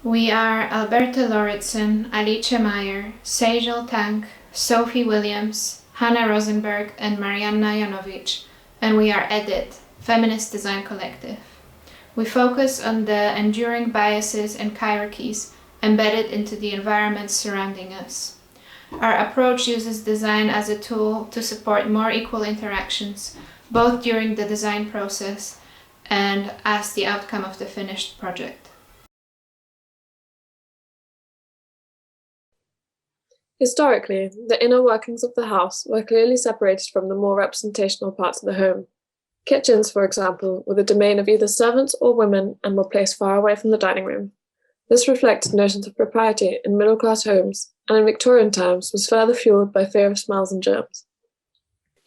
We are Alberte Lauridsen, Alice Meyer, Saijel Taank, Sophie Williams, Hannah Rozenberg, and Marianna Janowicz, and we are EDIT, Feminist Design Collective. We focus on the enduring biases and hierarchies embedded into the environments surrounding us. Our approach uses design as a tool to support more equal interactions, both during the design process and as the outcome of the finished project. Historically, the inner workings of the house were clearly separated from the more representational parts of the home. Kitchens, for example, were the domain of either servants or women and were placed far away from the dining room. This reflected notions of propriety in middle-class homes, and in Victorian times was further fueled by fear of smells and germs.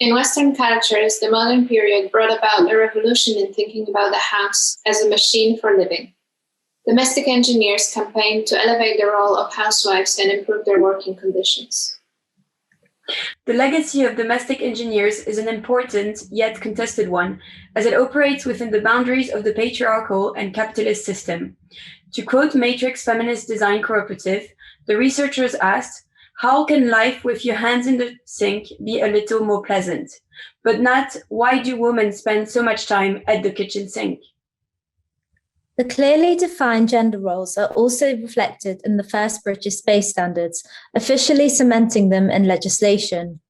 In Western cultures, the modern period brought about a revolution in thinking about the house as a machine for living. Domestic engineers campaigned to elevate the role of housewives and improve their working conditions. The legacy of domestic engineers is an important yet contested one, as it operates within the boundaries of the patriarchal and capitalist system. To quote Matrix Feminist Design Cooperative, the researchers asked, "How can life with your hands in the sink be a little more pleasant?" But not, "Why do women spend so much time at the kitchen sink?" The clearly defined gender roles are also reflected in the first British space standards, officially cementing them in legislation.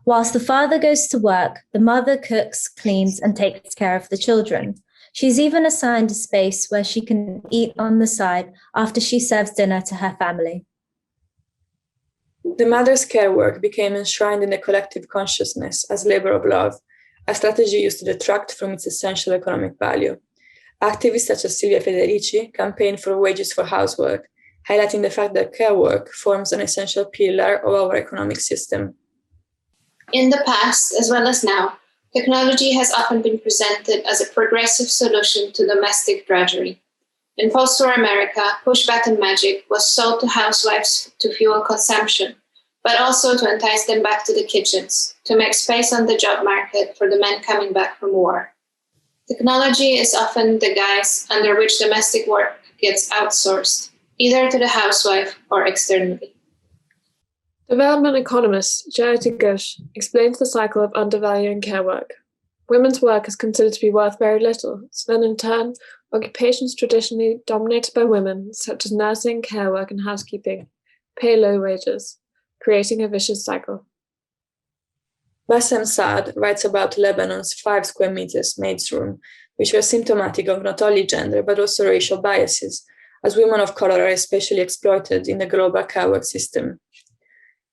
Whilst the father goes to work, the mother cooks, cleans, and takes care of the children. She's even assigned a space where she can eat on the side after she serves dinner to her family. The mother's care work became enshrined in the collective consciousness as labor of love, a strategy used to detract from its essential economic value. Activists such as Silvia Federici campaigned for wages for housework, highlighting the fact that care work forms an essential pillar of our economic system. In the past, as well as now, technology has often been presented as a progressive solution to domestic drudgery. In post-war America, push-button magic was sold to housewives to fuel consumption, but also to entice them back to the kitchens, to make space on the job market for the men coming back from war. Technology is often the guise under which domestic work gets outsourced, either to the housewife or externally. Development economist Charity Gush explains the cycle of undervaluing care work. Women's work is considered to be worth very little, so then in turn, occupations traditionally dominated by women, such as nursing, care work, and housekeeping, pay low wages, creating a vicious cycle. Bassem Saad writes about Lebanon's 5 square meters maid's room, which were symptomatic of not only gender but also racial biases, as women of color are especially exploited in the global care work system.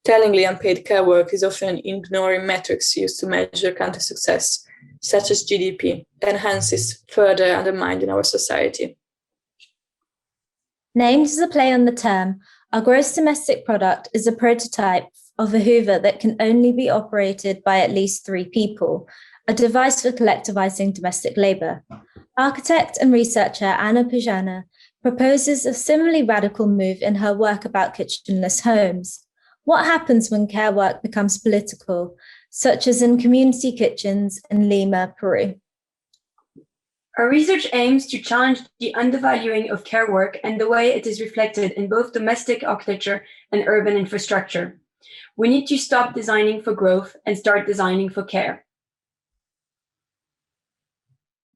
Tellingly, unpaid care work is often ignoring metrics used to measure country success, such as GDP, and hence is further undermined in our society. Named as a play on the term, our gross domestic product is a prototype of a Hoover that can only be operated by at least 3 people, a device for collectivizing domestic labor. Architect and researcher Anna Pajana proposes a similarly radical move in her work about kitchenless homes. What happens when care work becomes political, such as in community kitchens in Lima, Peru? Our research aims to challenge the undervaluing of care work and the way it is reflected in both domestic architecture and urban infrastructure. We need to stop designing for growth and start designing for care.